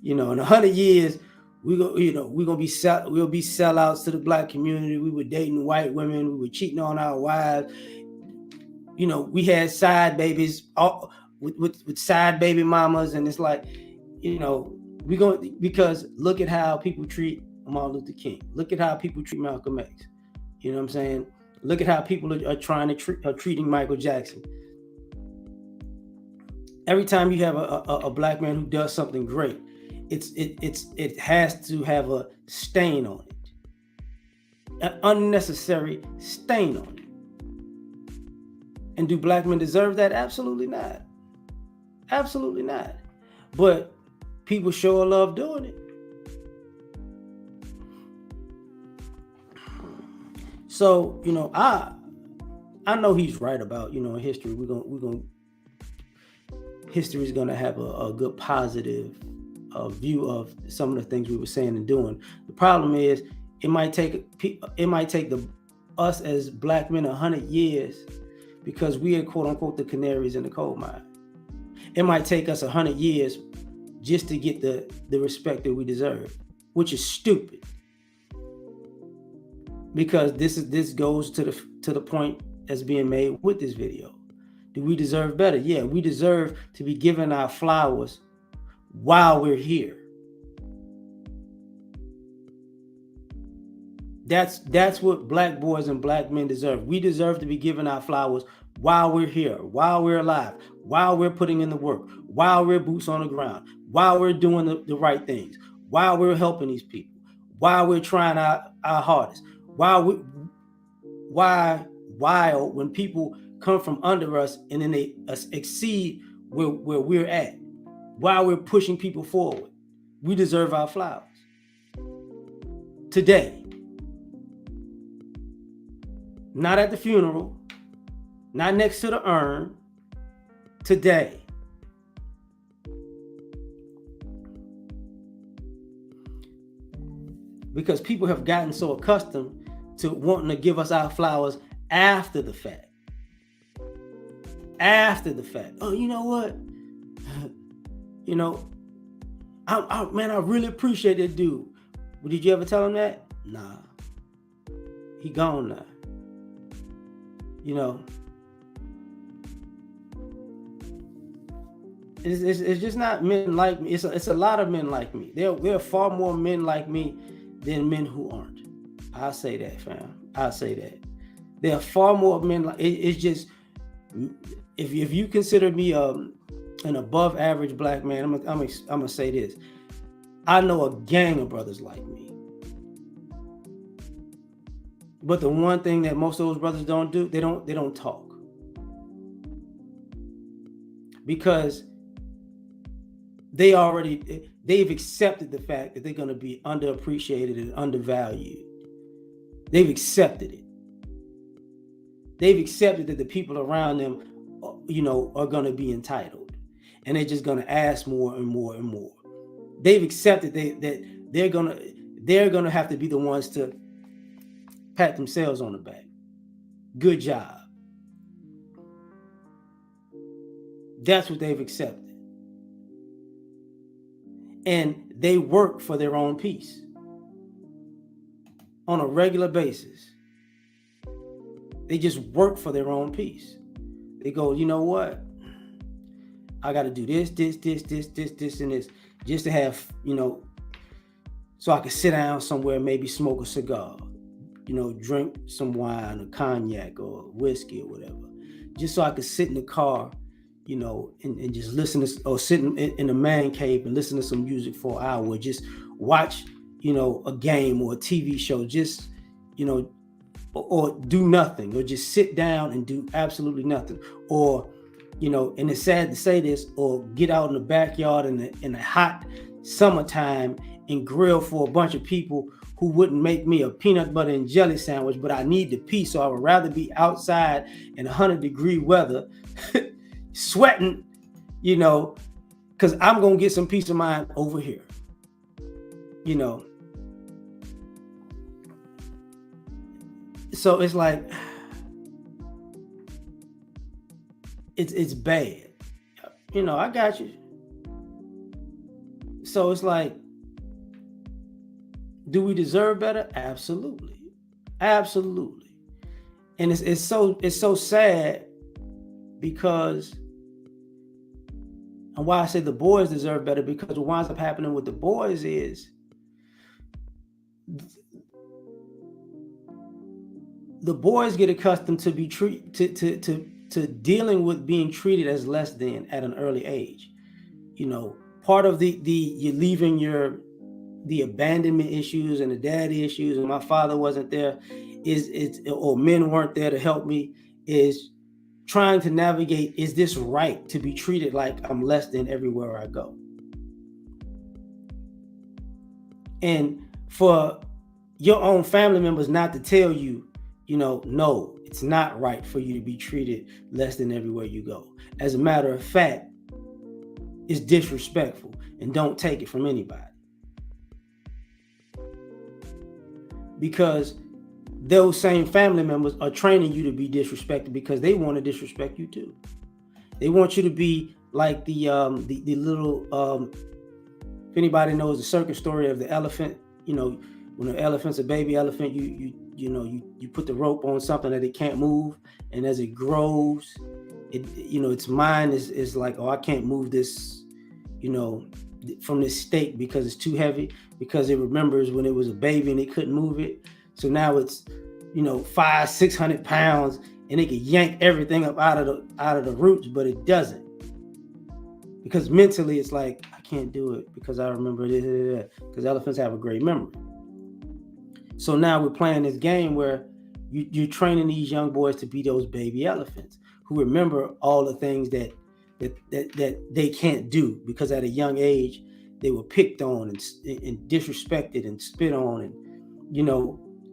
F: In 100 years, we'll be sellouts to the black community. We were dating white women. We were cheating on our wives. We had side babies with side baby mamas. And it's like, because look at how people treat Martin Luther King. Look at how people treat Malcolm X. You know what I'm saying? Look at how people are treating Michael Jackson. Every time you have a black man who does something great, it has to have a stain on it, an unnecessary stain on it. And do black men deserve that? Absolutely not. Absolutely not. But people sure love doing it. So, I know he's right about, in history, history is going to have a good positive view of some of the things we were saying and doing. The problem is it might take us as black men 100 years, because we are quote unquote the canaries in the coal mine. It might take us 100 years just to get the respect that we deserve, which is stupid. Because this goes to the point that's being made with this video. Do we deserve better? Yeah, we deserve to be given our flowers while we're here. That's what black boys and black men deserve. We deserve to be given our flowers while we're here, while we're alive, while we're putting in the work, while we're boots on the ground, while we're doing the right things, while we're helping these people, while we're trying our hardest. While when people come from under us and then they exceed where we're at, while we're pushing people forward. We deserve our flowers. Today. Not at the funeral, not next to the urn. Today. Because people have gotten so accustomed to wanting to give us our flowers after the fact. After the fact. Oh, you know what? You know, man, I really appreciate that dude. Well, did you ever tell him that? Nah. He gone now. You know, it's just not men like me. It's a lot of men like me. There are far more men like me than men who aren't. I'll say that, fam. I'll say that. There are far more men like it's just if you consider me an above average black man, I'm gonna say this. I know a gang of brothers like me. But the one thing that most of those brothers don't do, they don't talk. Because they've accepted the fact that they're going to be underappreciated and undervalued. They've accepted it. They've accepted that the people around them, you know, are going to be entitled. And they're just going to ask more and more and more. They've accepted that they're going to have to be the ones to pat themselves on the back. Good job. That's what they've accepted. And they work for their own peace on a regular basis. They just work for their own peace. They go, you know what? I got to do this, and this, just to have, you know, so I can sit down somewhere, maybe smoke a cigar. You know, drink some wine or cognac or whiskey or whatever, just so I could sit in the car, you know, and just listen to, or sit in a man cave and listen to some music for an hour, or just watch, you know, a game or a TV show, just, you know, or do nothing, or just sit down and do absolutely nothing, or, you know, and it's sad to say this, or get out in the backyard in the hot summertime and grill for a bunch of people who wouldn't make me a peanut butter and jelly sandwich, but I need the peace, so I would rather be outside in 100-degree weather, sweating, you know, because I'm going to get some peace of mind over here, you know. So it's like, it's bad. You know, I got you. So it's like, do we deserve better? Absolutely. Absolutely. And it's so sad, because, and why I say the boys deserve better, because what winds up happening with the boys is the boys get accustomed to be to dealing with being treated as less than at an early age. You know, part of the you're leaving the abandonment issues and the daddy issues, and my father wasn't there, or men weren't there to help me, is trying to navigate, is this right to be treated like I'm less than everywhere I go? And for your own family members not to tell you, you know, no, it's not right for you to be treated less than everywhere you go. As a matter of fact, it's disrespectful, and don't take it from anybody. Because those same family members are training you to be disrespected, because they want to disrespect you too. They want you to be like the little, if anybody knows the circus story of the elephant, you know, when the elephant's a baby elephant, you put the rope on something that it can't move, and as it grows, it, you know, its mind is like, oh, I can't move this, you know, from this stake because it's too heavy, because it remembers when it was a baby and it couldn't move it. So now it's, you know, 500-600 pounds, and it can yank everything up out of the roots, but it doesn't, because mentally it's like, I can't do it because I remember this, because elephants have a great memory. So now we're playing this game where you're training these young boys to be those baby elephants who remember all the things that that they can't do, because at a young age they were picked on and disrespected and spit on, and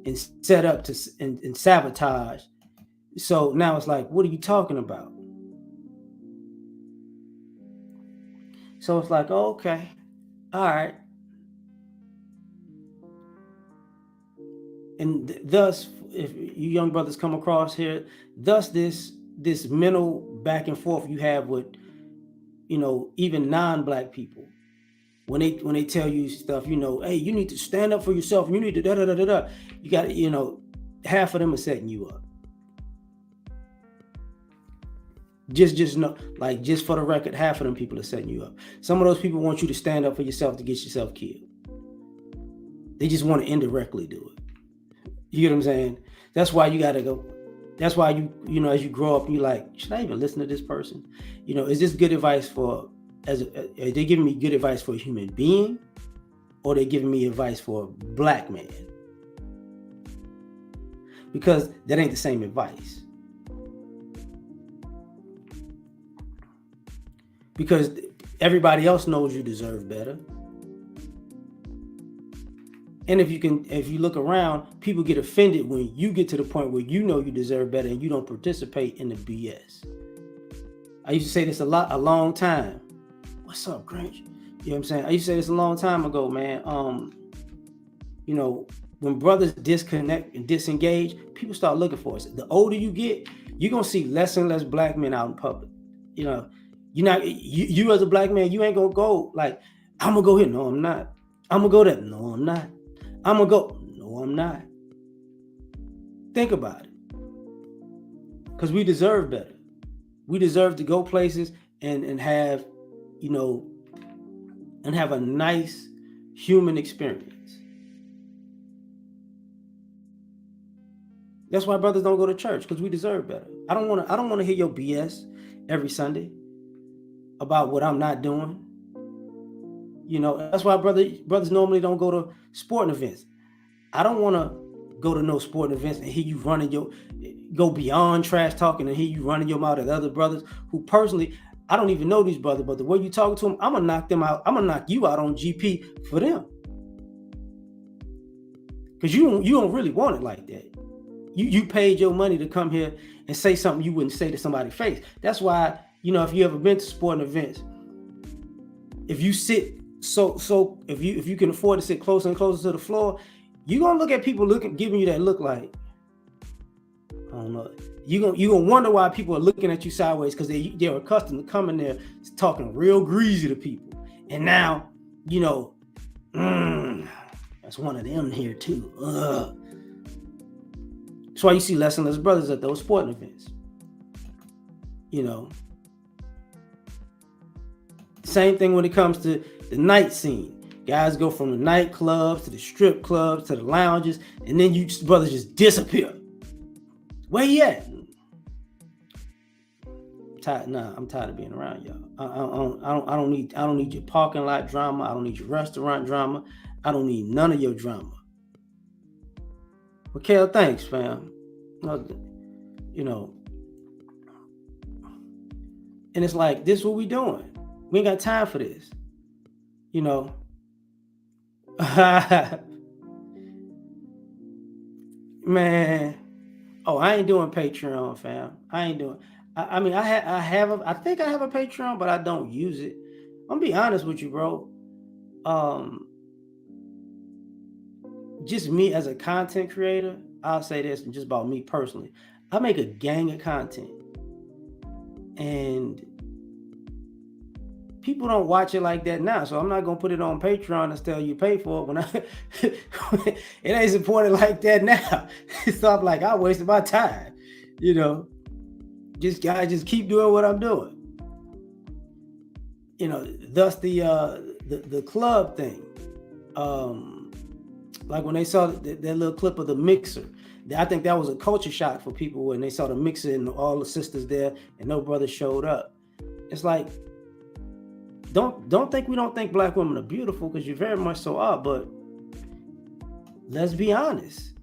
F: and set up to and sabotage. So now it's like, what are you talking about? So it's like, oh, okay, all right. And thus, if you young brothers come across here, thus this mental back and forth you have with, even non-black people, when they tell you stuff, hey, you need to stand up for yourself. You need to da da da da da. You got to, half of them are setting you up. Just know, like, just for the record, half of them people are setting you up. Some of those people want you to stand up for yourself to get yourself killed. They just want to indirectly do it. You get what I'm saying? That's why you got to go. That's why as you grow up, you're like, should I even listen to this person? Is this good advice are they giving me good advice for a human being, or they giving me advice for a black man? Because that ain't the same advice. Because everybody else knows you deserve better. And if you look around, people get offended when you get to the point where you know you deserve better and you don't participate in the BS. I used to say this a long time. What's up, Grinch? You know what I'm saying? I used to say this a long time ago, man. When brothers disconnect and disengage, people start looking for us. The older you get, you're gonna see less and less black men out in public. You as a black man, you ain't gonna go like, I'm gonna go here. No, I'm not. I'm gonna go there. No, I'm not. I'm gonna go. No, I'm not. Think about it. Because we deserve better. We deserve to go places and have, and have a nice human experience. That's why brothers don't go to church, because we deserve better. I don't want to hear your BS every Sunday about what I'm not doing. That's why brothers normally don't go to sporting events. I don't want to go to no sporting events and hear you go beyond trash talking and hear you running your mouth at other brothers who personally, I don't even know these brothers, but the way you talk to them, I'm gonna knock them out. I'm gonna knock you out on GP for them. Because you don't really want it like that. You paid your money to come here and say something you wouldn't say to somebody's face. That's why, if you ever been to sporting events, if you sit if you can afford to sit closer and closer to the floor, you're gonna look at people giving you that look like, I don't know. You're gonna wonder why people are looking at you sideways, because they're accustomed to coming there talking real greasy to people. And now, that's one of them here too. That's why you see less and less brothers at those sporting events. Same thing when it comes to the night scene. Guys go from the nightclubs to the strip clubs to the lounges, and then you brothers just disappear. Where you at? I'm tired of being around y'all. I don't need your parking lot drama. I don't need your restaurant drama. I don't need none of your drama. Well, thanks, fam. And it's like, this is what we doing. We ain't got time for this. Man. Oh, I ain't doing Patreon, fam. I ain't doing. I think I have a Patreon, but I don't use it. I'm gonna be honest with you, bro. Just me as a content creator, I'll say this, and just about me personally. I make a gang of content, and people don't watch it like that now, so I'm not gonna put it on Patreon and tell you pay for it when it ain't supported like that now. So I'm like, I wasted my time, just keep doing what I'm doing. Thus the club thing. Like when they saw that little clip of the mixer, I think that was a culture shock for people when they saw the mixer and all the sisters there and no brother showed up. It's like, don't think we don't think black women are beautiful, because you very much so are, but let's be honest.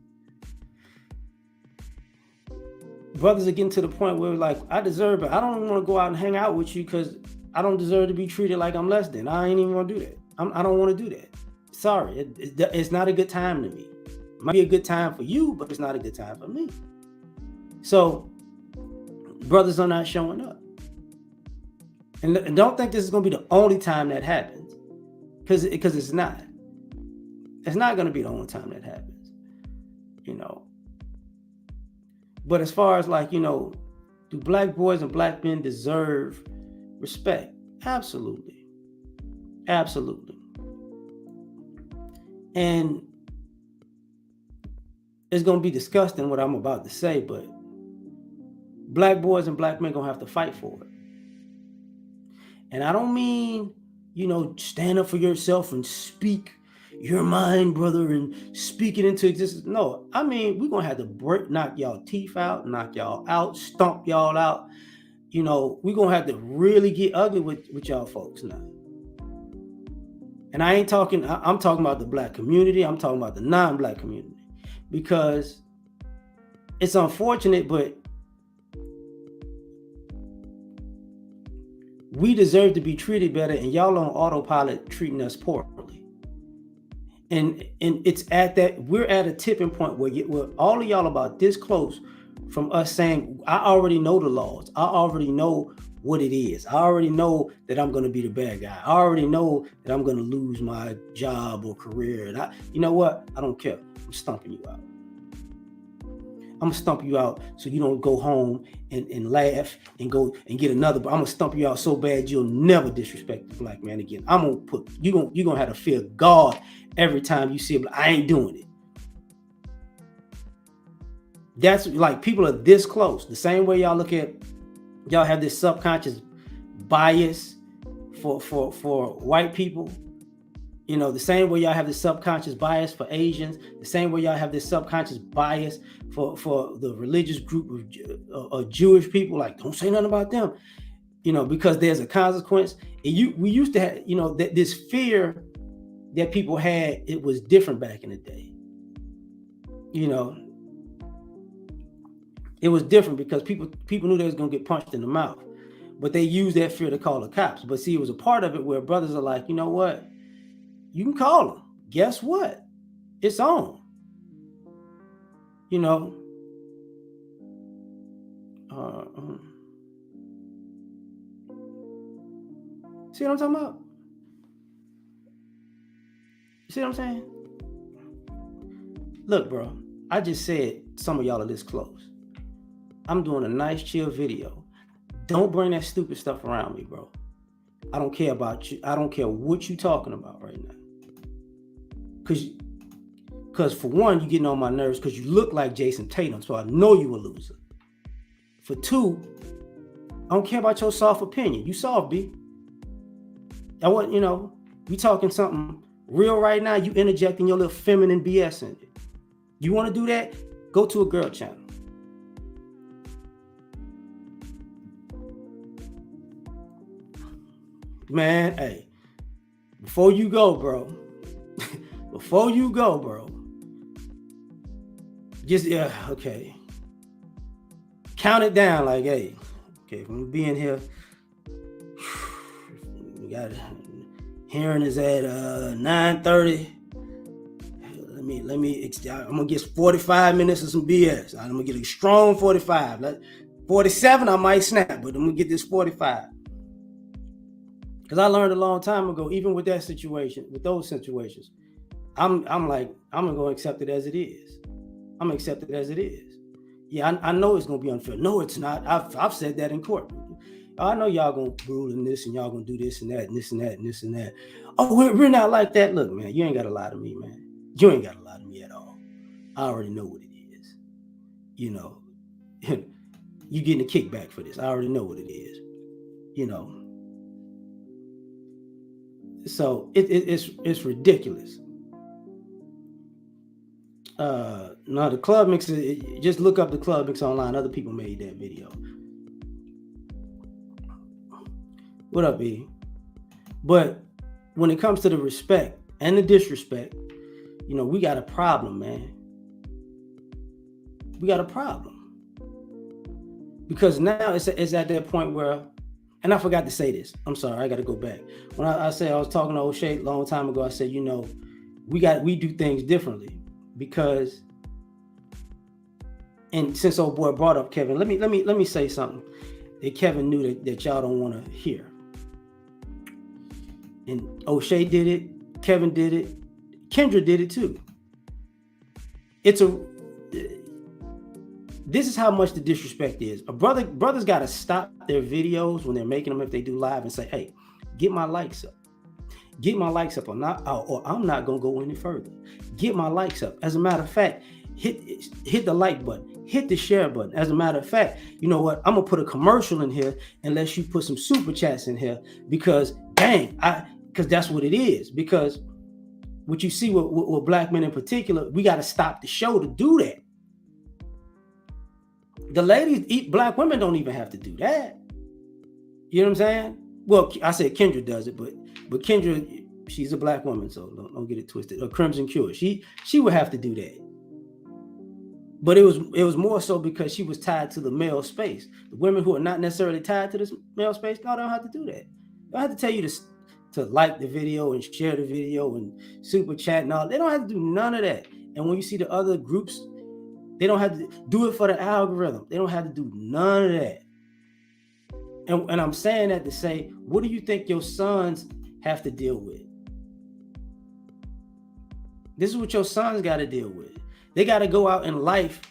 F: brothers are getting to the point where like, I deserve it. I don't want to go out and hang out with you because I don't deserve to be treated like I'm less than. I ain't even gonna do that. I don't want to do that. Sorry, it's not a good time to me. It might be a good time for you, but it's not a good time for me. So brothers are not showing up. And don't think this is going to be the only time that happens, because it's not. It's not going to be the only time that happens, you know. But as far as like, you know, do black boys and black men deserve respect? Absolutely. Absolutely. And it's going to be disgusting what I'm about to say, but black boys and black men going to have to fight for it. And I don't mean, you know, stand up for yourself and speak your mind, brother, and speak it into existence. No, I mean, we're going to have to knock y'all teeth out, knock y'all out, stomp y'all out. You know, we're going to have to really get ugly with y'all folks now. And I'm talking about the black community. I'm talking about the non-black community, because it's unfortunate, but we deserve to be treated better, and y'all on autopilot treating us poorly. And it's at that, we're at a tipping point where all of y'all about this close from us saying, I already know the laws. I already know what it is. I already know that I'm going to be the bad guy. I already know that I'm going to lose my job or career. And you know what? I don't care. I'm stomping you out. I'm gonna stump you out so you don't go home and laugh and go and get another. But I'm gonna stump you out so bad you'll never disrespect the black man again. I'm gonna put you're gonna have to fear God every time you see it. But I ain't doing it. That's like, people are this close. The same way y'all have this subconscious bias for white people. You know, the same way y'all have this subconscious bias for Asians, the same way y'all have this subconscious bias for the religious group of Jewish people. Like, don't say nothing about them, you know, because there's a consequence. And we used to have, you know, this fear that people had. It was different back in the day. You know, it was different because people knew they was gonna get punched in the mouth, but they used that fear to call the cops. But see, it was a part of it where brothers are like, you know what? You can call them. Guess what? It's on. You know. See what I'm talking about? See what I'm saying? Look, bro. I just said some of y'all are this close. I'm doing a nice chill video. Don't bring that stupid stuff around me, bro. I don't care about you. I don't care what you're talking about right now. Because for one, you're getting on my nerves because you look like Jason Tatum, so I know you a loser. For two, I don't care about your soft opinion. You soft, B. I want, you know, we talking something real right now. You interjecting your little feminine BS in it. You want to do that? Go to a girl channel. Man, hey, before you go, bro. Before you go, bro. Just, yeah, okay. Count it down like, hey, okay, if I'm gonna be in here, we got hearing is at 9:30. Let me, I'm gonna get 45 minutes of some BS. I'm gonna get a strong 45. 47, I might snap, but I'm gonna get this 45. Because I learned a long time ago, even with that situation, with those situations, I'm like, I'm gonna go accept it as it is. I'm gonna accept it as it is. Yeah, I know it's gonna be unfair. No, it's not. I've said that in court. I know y'all gonna rule in this and y'all gonna do this and that and this and that and this and that. Oh, we're not like that. Look, man, you ain't gotta lie to me, man. You ain't gotta lie to me at all. I already know what it is. You know, you getting a kickback for this. I already know what it is. You know. So it's ridiculous. Now the club mix, just look up the club mix online. Other people made that video. What up, B? But when it comes to the respect and the disrespect, you know, we got a problem, man. We got a problem. Because now it's at that point where, and I forgot to say this. I'm sorry, I got to go back. When I said I was talking to O'Shea a long time ago, I said, you know, we do things differently because, and since old boy brought up Kevin, let me say something that Kevin knew that y'all don't want to hear. And O'Shea did it, Kevin did it, Kendra did it too. This is how much the disrespect is. Brothers got to stop their videos when they're making them, if they do live, and say, hey, get my likes up. Get my likes up, or I'm not going to go any further. Get my likes up. As a matter of fact, hit the like button, hit the share button. As a matter of fact, you know what? I'm going to put a commercial in here unless you put some super chats in here, because because that's what it is. Because what you see with black men in particular, we got to stop the show to do that. The ladies, black women don't even have to do that. You know what I'm saying? Well, I said Kendra does it, but Kendra, she's a black woman, so don't get it twisted. Or Crimson Cure, she would have to do that. But it was more so because she was tied to the male space. The women who are not necessarily tied to this male space, no, they don't have to do that. They don't have to tell you to like the video and share the video and super chat and all. They don't have to do none of that. And when you see the other groups, they don't have to do it for the algorithm. They don't have to do none of that. And I'm saying that to say, what do you think your sons have to deal with? This is what your sons got to deal with. They got to go out in life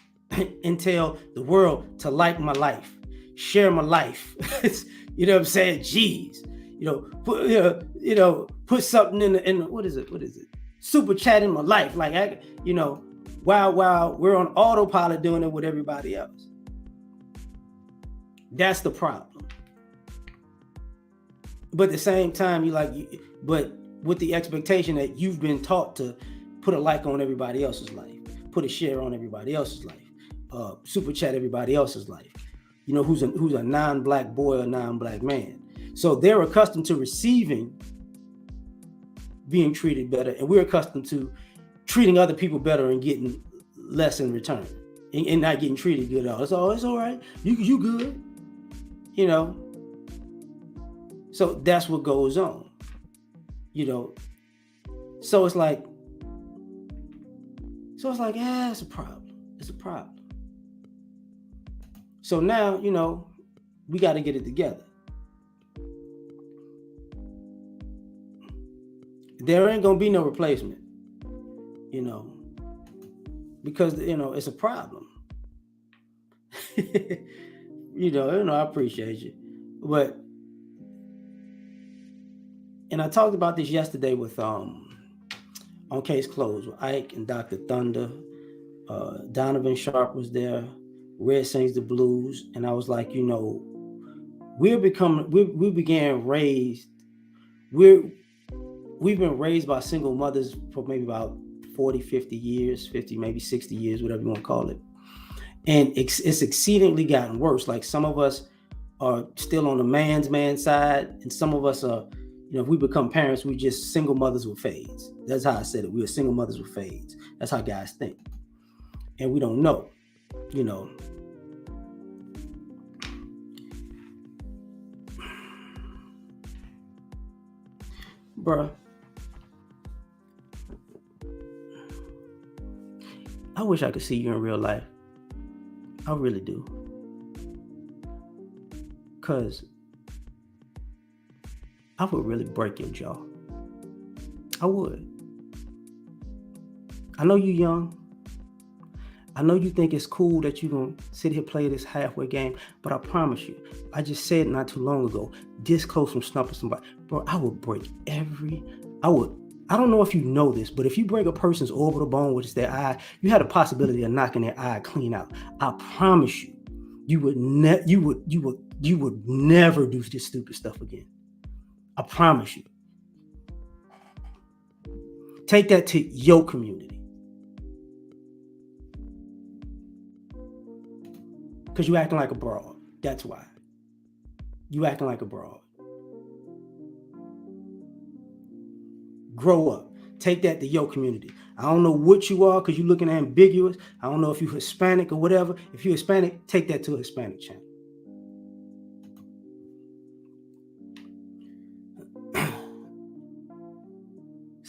F: and tell the world to like my life, share my life. You know what I'm saying? Jeez, put something in the what is it? Super chat in my life, like while we're on autopilot doing it with everybody else. That's the problem. But at the same time, but with the expectation that you've been taught to put a like on everybody else's life, put a share on everybody else's life, super chat everybody else's life. You know, who's a non-black boy or non-black man. So they're accustomed to receiving, being treated better, and we're accustomed to treating other people better and getting less in return, and not getting treated good at all. It's all right. You good. You know. So that's what goes on. You know. So it's like, it's a problem. It's a problem. So now, we got to get it together. There ain't gonna be no replacement, because it's a problem. I appreciate you, and I talked about this yesterday with on Case Closed with Ike and Dr. Thunder. Donovan Sharp was there. Red Sings the Blues, and I was like, we've been raised by single mothers for maybe about 40, 50 years, 50, maybe 60 years, whatever you want to call it. And it's exceedingly gotten worse. Like, some of us are still on the man side, and some of us are, if we become parents, we just single mothers with fades. That's how I said it. We are single mothers with fades. That's how guys think. And we don't know, Bruh, I wish I could see you in real life. I really do. Because I would really break your jaw. I would. I know you're young. I know you think it's cool that you're going to sit here play this halfway game, but I promise you, I just said not too long ago, this close from stumping somebody. Bro, I would break I don't know if you know this, but if you break a person's orbital bone, which is their eye, you had a possibility of knocking their eye clean out. I promise you, you would never do this stupid stuff again. I promise you. Take that to your community. Because you acting like a broad. That's why. You acting like a broad. Grow up. Take that to your community. I don't know what you are because you're looking ambiguous. I don't know if you're Hispanic or whatever. If you're Hispanic, take that to a Hispanic channel.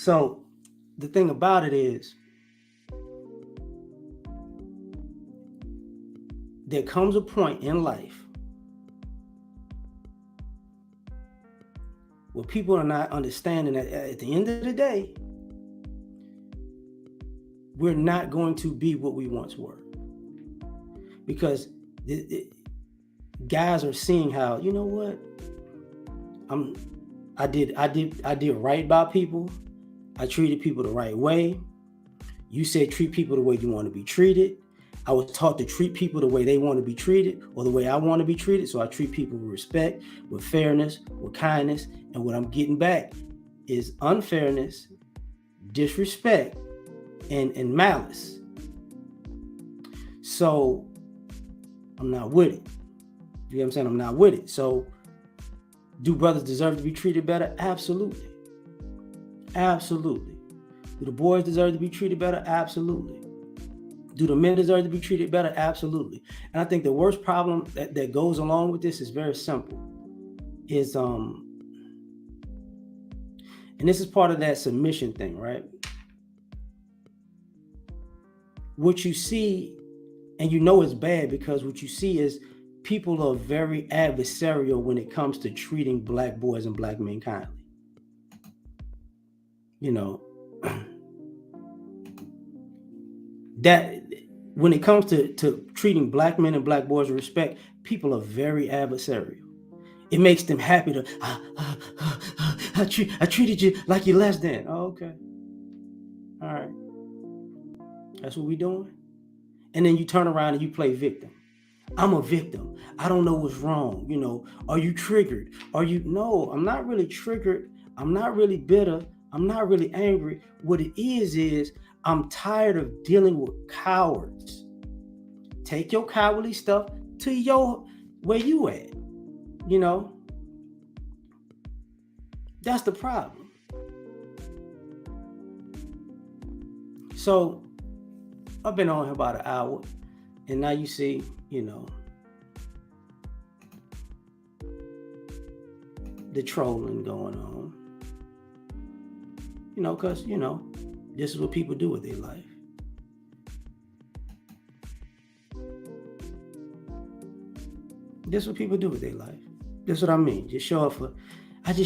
F: So the thing about it is, there comes a point in life where people are not understanding that at the end of the day, we're not going to be what we once were. Because guys are seeing how, you know what, I did right by people. I treated people the right way. You said treat people the way you want to be treated. I was taught to treat people the way they want to be treated or the way I want to be treated. So I treat people with respect, with fairness, with kindness. And what I'm getting back is unfairness, disrespect, and malice. So I'm not with it. You know what I'm saying? I'm not with it. So do brothers deserve to be treated better? Absolutely. Absolutely. Do the boys deserve to be treated better? Absolutely. Do the men deserve to be treated better? Absolutely. And I think the worst problem that goes along with this is very simple. Is and this is part of that submission thing, right? What you see, and you know it's bad because what you see is people are very adversarial when it comes to treating black boys and black men kindly. You know, that when it comes to treating black men and black boys with respect, people are very adversarial. It makes them happy to, I treated you like you're less than. Oh, okay. All right. That's what we doing? And then you turn around and you play victim. I'm a victim. I don't know what's wrong. You know, are you triggered? No, I'm not really triggered. I'm not really bitter. I'm not really angry. What it is I'm tired of dealing with cowards. Take your cowardly stuff to where you at. You know, that's the problem. So I've been on here about an hour, and now you see, you know, the trolling going on. You know, because, you know, this is what people do with their life. This is what people do with their life. That's what I mean. I just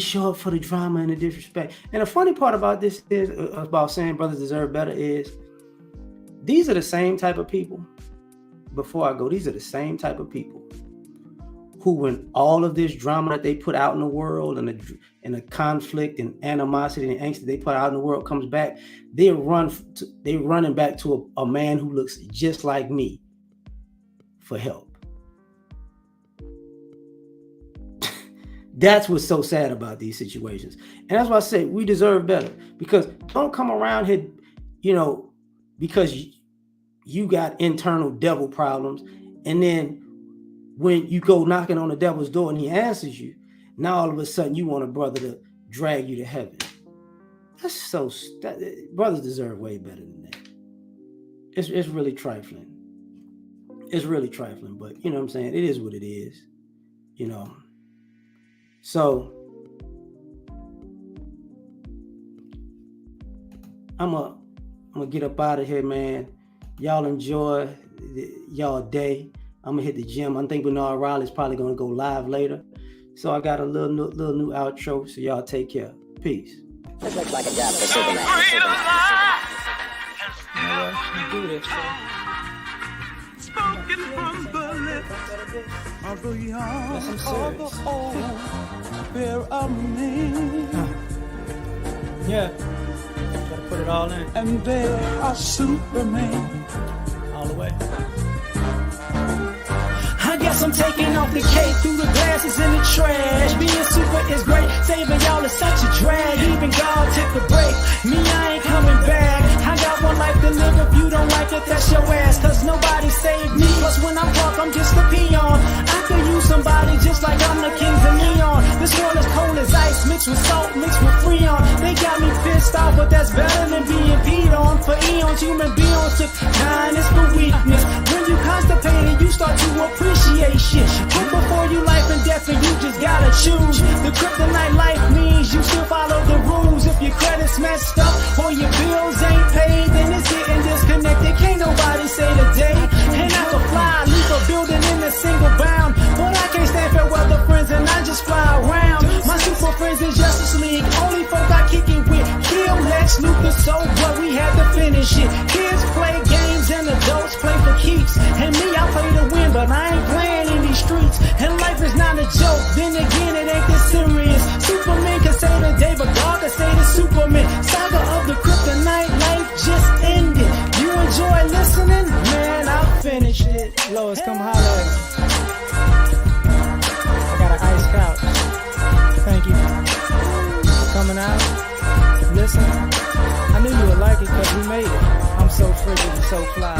F: show up for the drama and the disrespect. And the funny part about this is, about saying brothers deserve better, is these are the same type of people. Before I go, these are the same type of people who, when all of this drama that they put out in the world and the conflict and animosity and angst that they put out in the world comes back, they're running back to a man who looks just like me for help. That's what's so sad about these situations. And that's why I say we deserve better, because don't come around here, you know, because you got internal devil problems. And then when you go knocking on the devil's door and he answers you, now all of a sudden you want a brother to drag you to heaven. That's brothers deserve way better than that. It's really trifling. It's really trifling, but you know what I'm saying? It is what it is, you know. So I'm gonna get up out of here, man. Y'all enjoy y'all day. I'm gonna hit the gym. I think Bernard Riley's probably gonna go live later. So I got a little new outro. So y'all take care. Peace.
C: This looks like a job for Superman.
F: You do this,
G: Spoken from the lips of the young or the old, fear of me.
F: Yeah. Gotta put it all in.
G: And they are Superman.
F: All the way.
D: I guess I'm taking off the cape through the glasses in the trash. Being super is great, saving y'all is such a drag. Even God took a break, me I ain't coming back. I got one life to live, if you don't like it, that's your ass. Cause nobody saved me, plus when I walk, I'm just a peon. I could use somebody just like I'm the king of neon. This world is cold as ice, mixed with salt, mixed with freon. They got me pissed off, but that's better than being peed on. For eons, human beings took kindness for weakness. When you constipated, you start to appreciate shit. Put before you life and death, and you just gotta choose. The kryptonite life means you still follow the rules. If your credit's messed up, so what, we had to finish it. Kids play games and adults play for keeps. And me, I play to win, but I ain't playing in these streets. And life is not a joke, then again, it ain't this serious. Superman can say the day, but God can say the Superman. Saga of the kryptonite, life just ended. You enjoy listening? Man, I finished it. Lois, come holler at me. I got an ice couch. Thank you for coming out. Listen, I knew you would like it because we made it. I'm so frigid and so fly.